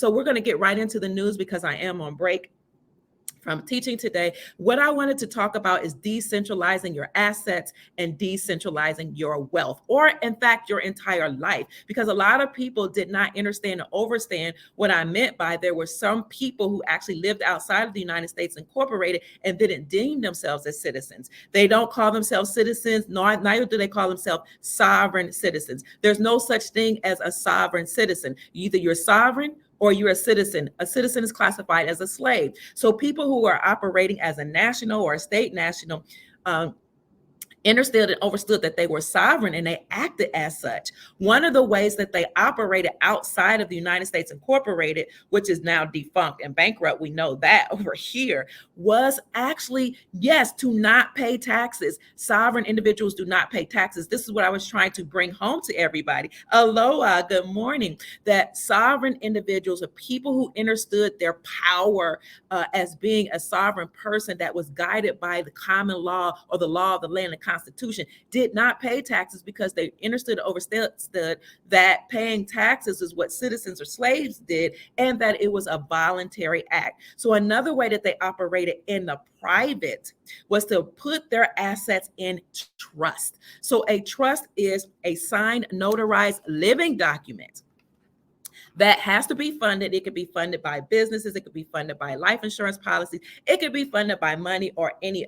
So we're going to get right into the news because I am on break from teaching today. What I wanted to talk about is decentralizing your assets and decentralizing your wealth, or in fact, your entire life, because a lot of people did not understand or overstand what I meant by there were some people who actually lived outside of the United States Incorporated and didn't deem themselves as citizens. They don't call themselves citizens, nor neither do they call themselves sovereign citizens. There's no such thing as a sovereign citizen. Either you're sovereign or you're a citizen. A citizen is classified as a slave. So people who are operating as a national or a state national understood and overstood that they were sovereign, and they acted as such. One of the ways that they operated outside of the United States Incorporated, which is now defunct and bankrupt, we know that over here, was actually, yes, to not pay taxes. Sovereign individuals do not pay taxes. This is what I was trying to bring home to everybody. Aloha, good morning. That sovereign individuals are people who understood their power as being a sovereign person that was guided by the common law or the law of the land and Constitution, did not pay taxes because they understood and overstood that paying taxes is what citizens or slaves did, and that it was a voluntary act. So another way that they operated in the private was to put their assets in trust. So a trust is a signed, notarized living document that has to be funded. It could be funded by businesses. It could be funded by life insurance policies. It could be funded by money or any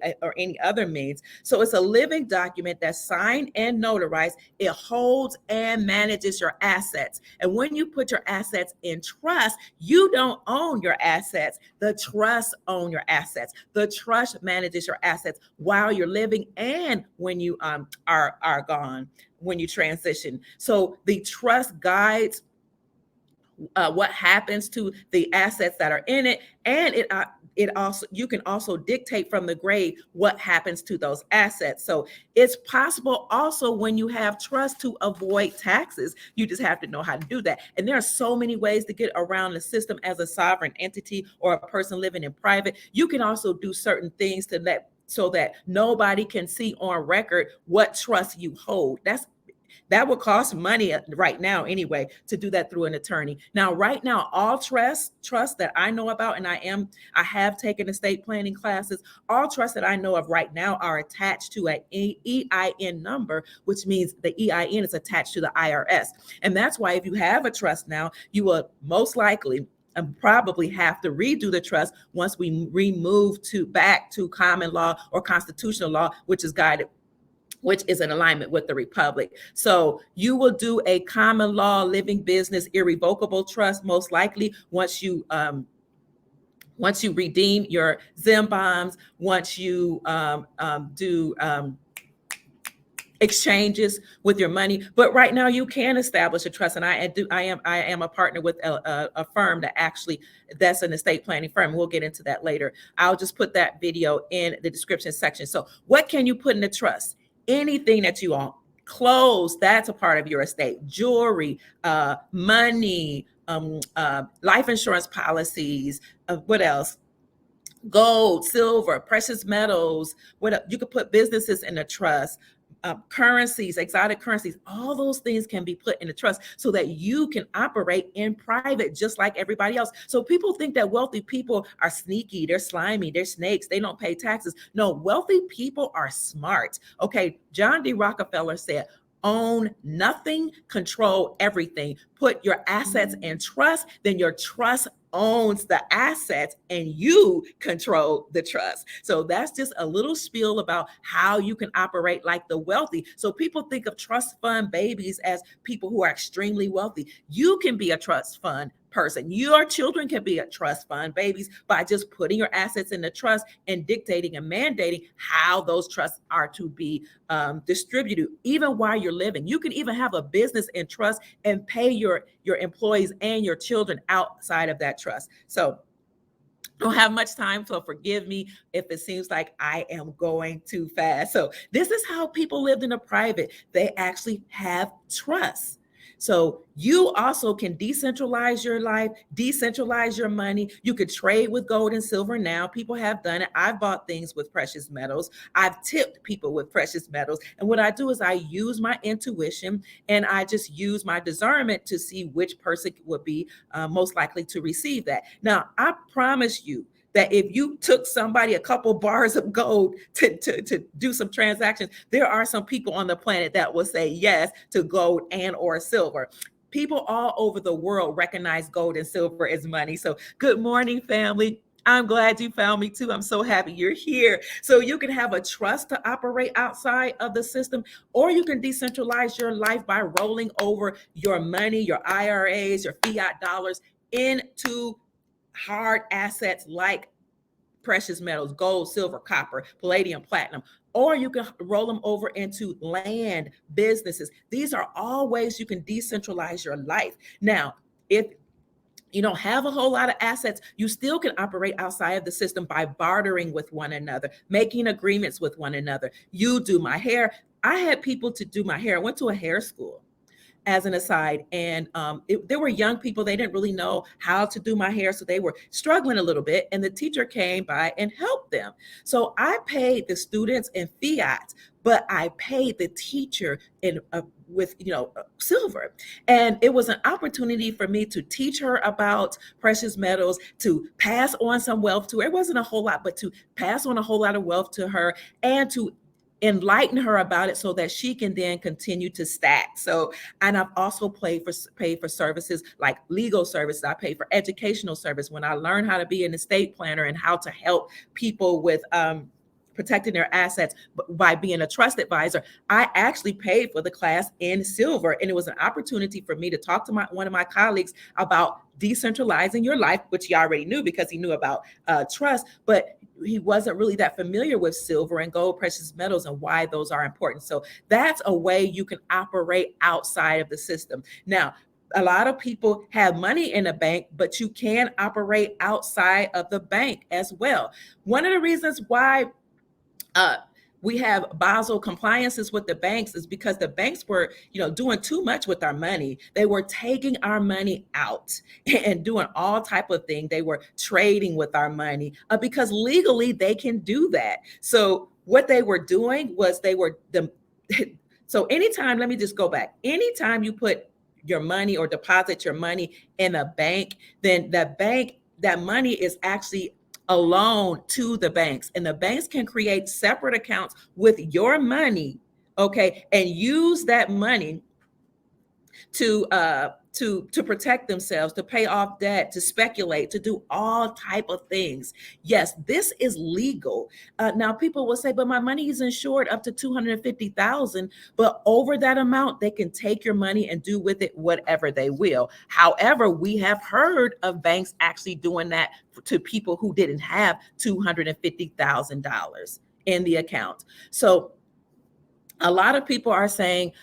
other means. So it's a living document that's signed and notarized. It holds and manages your assets. And when you put your assets in trust, you don't own your assets. The trust owns your assets. The trust manages your assets while you're living and when you are gone, when you transition. So the trust guides what happens to the assets that are in it, and it also, you can also dictate from the grave what happens to those assets. So it's possible also when you have trust to avoid taxes. You just have to know how to do that. And there are so many ways to get around the system as a sovereign entity or a person living in private. You can also do certain things to let so that nobody can see on record what trust you hold. That would cost money right now anyway, to do that through an attorney. Now, right now, all trusts that I know about, and I have taken estate planning classes, all trusts that I know of right now are attached to an EIN number, which means the EIN is attached to the IRS. And that's why if you have a trust now, you will most likely and probably have to redo the trust once we remove back to common law or constitutional law, which is in alignment with the Republic. So you will do a common law living business irrevocable trust most likely once you redeem your Zim bonds, once you do exchanges with your money. But right now you can establish a trust, and I am a partner with a firm that's an estate planning firm. We'll get into that later. I'll just put that video in the description section. So what can you put in a trust? Anything that you own. Clothes, that's a part of your estate. Jewelry, money, life insurance policies, what else? Gold, silver, precious metals. You could put businesses in a trust. Currencies, exotic currencies, all those things can be put in a trust so that you can operate in private just like everybody else. So people think that wealthy people are sneaky, they're slimy, they're snakes, they don't pay taxes. No, wealthy people are smart. Okay, John D. Rockefeller said, own nothing, control everything. Put your assets in trust, then your trust owns the assets and you control the trust. So that's just a little spiel about how you can operate like the wealthy. So people think of trust fund babies as people who are extremely wealthy. You can be a trust fund person. Your children can be a trust fund babies by just putting your assets in the trust and dictating and mandating how those trusts are to be distributed, even while you're living. You can even have a business in trust and pay your employees and your children outside of that trust. So don't have much time, so forgive me if it seems like I am going too fast. So this is how people lived in a private. They actually have trust. So you also can decentralize your life, decentralize your money. You could trade with gold and silver now. People have done it. I've bought things with precious metals. I've tipped people with precious metals. And what I do is I use my intuition and I just use my discernment to see which person would be most likely to receive that. Now, I promise you, that if you took somebody a couple bars of gold to do some transactions, there are some people on the planet that will say yes to gold and or silver. People all over the world recognize gold and silver as money. So good morning, family. I'm glad you found me too. I'm so happy you're here. So you can have a trust to operate outside of the system, or you can decentralize your life by rolling over your money, your IRAs, your fiat dollars into hard assets like precious metals, gold, silver, copper, palladium, platinum, or you can roll them over into land, businesses. These are all ways you can decentralize your life. Now, if you don't have a whole lot of assets, you still can operate outside of the system by bartering with one another, making agreements with one another. You do my hair. I had people to do my hair. I went to a hair school as an aside. And there were young people, they didn't really know how to do my hair. So they were struggling a little bit. And the teacher came by and helped them. So I paid the students in fiat, but I paid the teacher in with silver. And it was an opportunity for me to teach her about precious metals, to pass on some wealth to her. It wasn't a whole lot, but to pass on a whole lot of wealth to her and to enlighten her about it so that she can then continue to stack. So, and I've also paid for services like legal services. I pay for educational service when I learned how to be an estate planner and how to help people with protecting their assets by being a trust advisor. I actually paid for the class in silver, and it was an opportunity for me to talk to one of my colleagues about decentralizing your life, which he already knew because he knew about trust, but he wasn't really that familiar with silver and gold, precious metals, and why those are important. So that's a way you can operate outside of the system. Now, a lot of people have money in a bank, but you can operate outside of the bank as well. One of the reasons why we have Basel compliances with the banks is because the banks were, doing too much with our money. They were taking our money out and doing all type of things. They were trading with our money because legally they can do that. So what they were doing was so anytime, let me just go back. Anytime you put your money or deposit your money in a bank, then that money is actually a loan to the banks, and the banks can create separate accounts with your money, okay, and use that money to protect themselves, to pay off debt, to speculate, to do all type of things. Yes, this is legal. Now, people will say, but my money is insured up to $250,000, but over that amount, they can take your money and do with it whatever they will. However, we have heard of banks actually doing that to people who didn't have $250,000 in the account. So a lot of people are saying,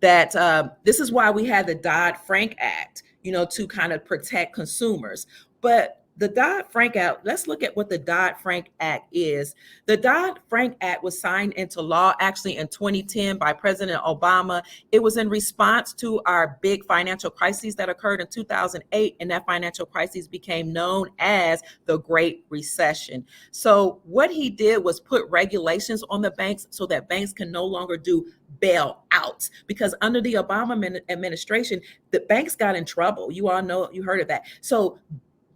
that this is why we had the Dodd-Frank Act, to kind of protect consumers. But the Dodd-Frank Act, let's look at what the Dodd-Frank Act is. The Dodd-Frank Act was signed into law actually in 2010 by President Obama. It was in response to our big financial crises that occurred in 2008, and that financial crisis became known as the Great Recession. So what he did was put regulations on the banks so that banks can no longer do bailouts, because under the Obama administration, the banks got in trouble. You all know, you heard of that. So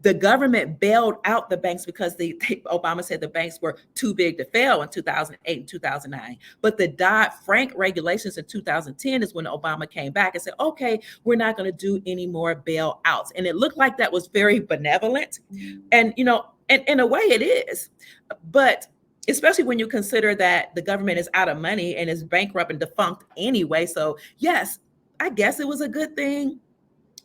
the government bailed out the banks because Obama said the banks were too big to fail in 2008 and 2009. But the Dodd-Frank regulations in 2010 is when Obama came back and said, okay, we're not going to do any more bailouts. And it looked like that was very benevolent. And, and in a way it is. But especially when you consider that the government is out of money and is bankrupt and defunct anyway. So yes, I guess it was a good thing.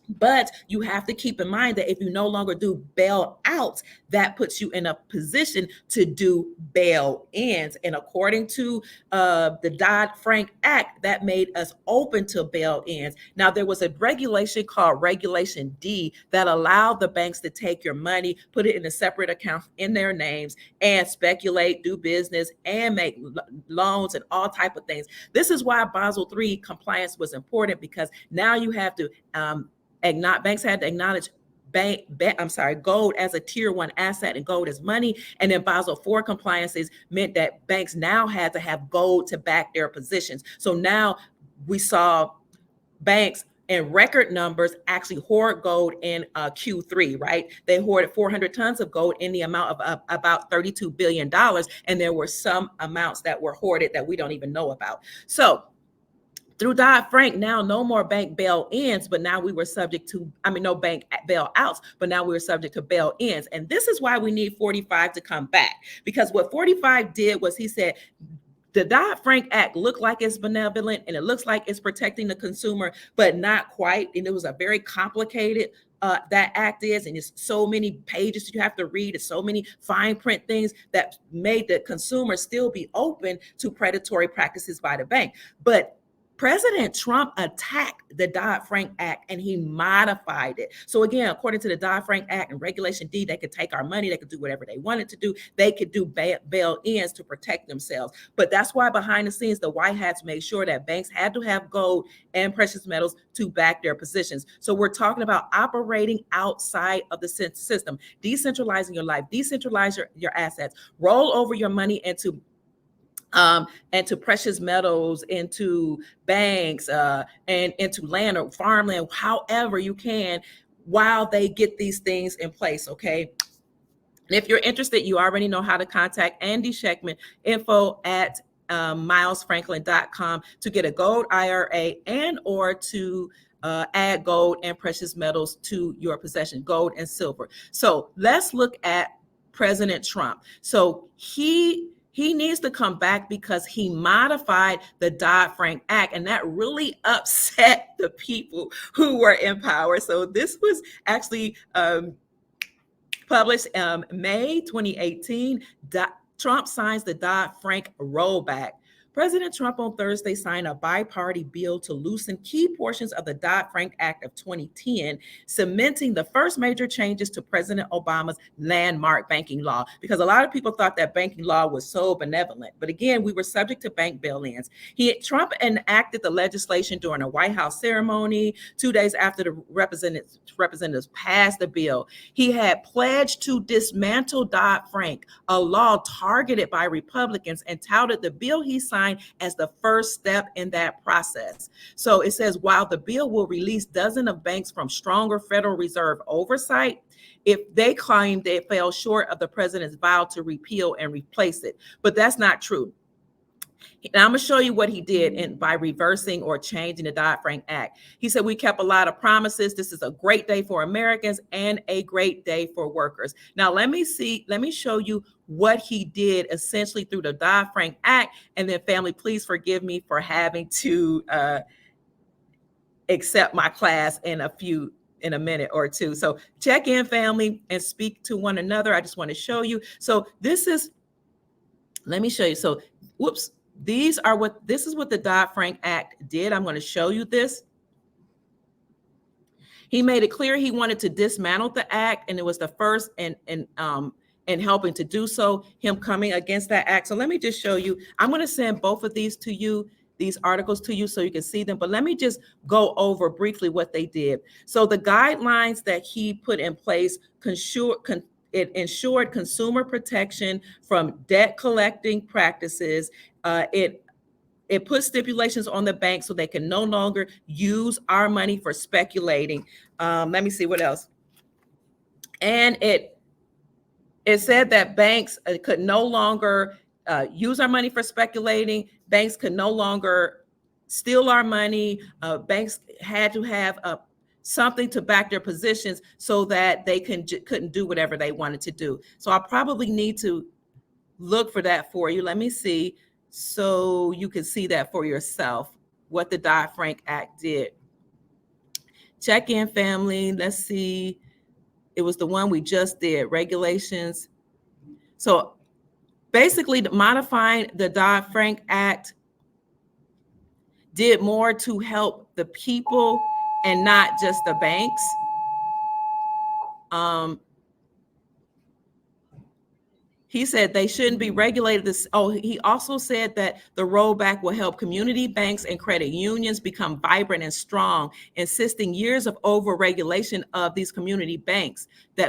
But you have to keep in mind that if you no longer do bailouts, that puts you in a position to do bail-ins. And according to the Dodd-Frank Act, that made us open to bail-ins. Now, there was a regulation called Regulation D that allowed the banks to take your money, put it in a separate account in their names, and speculate, do business, and make loans and all type of things. This is why Basel III compliance was important, because now you have to banks had to acknowledge gold as a tier 1 asset and gold as money. And then Basel IV compliances meant that banks now had to have gold to back their positions. So now we saw banks in record numbers actually hoard gold in Q3, right? They hoarded 400 tons of gold in the amount of about $32 billion. And there were some amounts that were hoarded that we don't even know about. So through Dodd-Frank, now no more bank bail-ins, but now we were subject to, no bank bail-outs, but now we were subject to bail-ins. And this is why we need 45 to come back. Because what 45 did was he said, the Dodd-Frank Act looked like it's benevolent and it looks like it's protecting the consumer, but not quite. And it was a very complicated that act is, and it's so many pages you have to read, it's so many fine print things that made the consumer still be open to predatory practices by the bank. But President Trump attacked the Dodd-Frank Act and he modified it. So again, according to the Dodd-Frank Act and Regulation D, they could take our money, they could do whatever they wanted to do. They could do bail-ins to protect themselves. But that's why behind the scenes, the White Hats made sure that banks had to have gold and precious metals to back their positions. So we're talking about operating outside of the system, decentralizing your life, decentralize your assets, roll over your money into precious metals, into banks, and into land or farmland, however you can, while they get these things in place, okay? And if you're interested, you already know how to contact Andy Schechtman, info@milesfranklin.com to get a gold IRA and or to add gold and precious metals to your possession, gold and silver. So let's look at President Trump. So he needs to come back because he modified the Dodd-Frank Act, and that really upset the people who were in power. So this was actually published May 2018. Trump signs the Dodd-Frank rollback. President Trump on Thursday signed a bi-party bill to loosen key portions of the Dodd-Frank Act of 2010, cementing the first major changes to President Obama's landmark banking law. Because a lot of people thought that banking law was so benevolent. But again, we were subject to bank bail-ins. Trump enacted the legislation during a White House ceremony 2 days after the representatives passed the bill. He had pledged to dismantle Dodd-Frank, a law targeted by Republicans, and touted the bill he signed as the first step in that process. So it says, while the bill will release dozens of banks from stronger Federal Reserve oversight, if they claim they fell short of the president's vow to repeal and replace it. But that's not true. And I'm going to show you what he did by reversing or changing the Dodd-Frank Act. He said, we kept a lot of promises. This is a great day for Americans and a great day for workers. Now, let me show you what he did essentially through the Dodd-Frank Act. And then, family, please forgive me for having to accept my class in a minute or two. So check in, family, and speak to one another. I just want to show you. So let me show you. So, whoops. This is what the Dodd-Frank Act did. I'm going to show you this. He made it clear he wanted to dismantle the act, and it was the first in helping to do so, him coming against that act. So let me just show you. I'm going to send both of these to you, these articles to you, so you can see them. But let me just go over briefly what they did. So the guidelines that he put in place it ensured consumer protection from debt collecting practices. It put stipulations on the bank so they can no longer use our money for speculating. Let me see what else. And it said that banks could no longer use our money for speculating. Banks could no longer steal our money. Banks had to have something to back their positions so that they couldn't do whatever they wanted to do. So I probably need to look for that for you. Let me see, so you can see that for yourself, what the Dodd-Frank Act did. check-in family. Let's see. It was the one we just did, regulations. So basically modifying the Dodd-Frank Act did more to help the people and not just the banks. He said they shouldn't be regulated. He also said that the rollback will help community banks and credit unions become vibrant and strong, insisting years of over-regulation of these community banks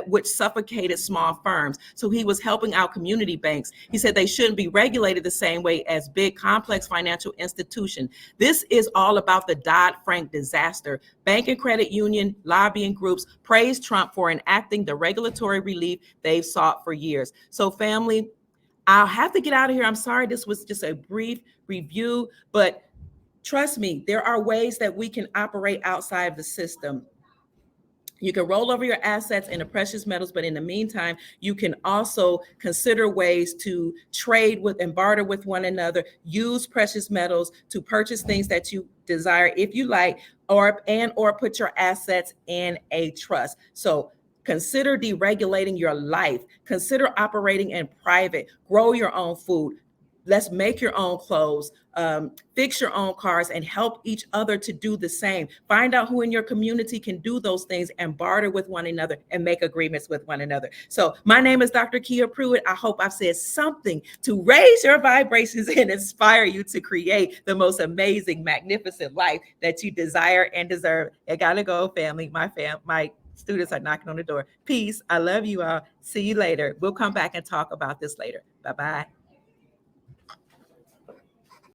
which suffocated small firms. So he was helping out community banks. He said they shouldn't be regulated the same way as big, complex financial institutions. This is all about the Dodd-Frank disaster. Bank and credit union lobbying groups praised Trump for enacting the regulatory relief they've sought for years. So family, I'll have to get out of here. I'm sorry, this was just a brief review, but trust me, there are ways that we can operate outside of the system. You can roll over your assets into precious metals, but in the meantime, you can also consider ways to trade with and barter with one another, use precious metals to purchase things that you desire if you like, or put your assets in a trust. So consider deregulating your life. Consider operating in private. Grow your own food. Let's make your own clothes, fix your own cars, and help each other to do the same. Find out who in your community can do those things and barter with one another and make agreements with one another. So my name is Dr. Kia Pruitt. I hope I've said something to raise your vibrations and inspire you to create the most amazing, magnificent life that you desire and deserve. I gotta go, family. My students are knocking on the door. Peace. I love you all. See you later. We'll come back and talk about this later. Bye-bye.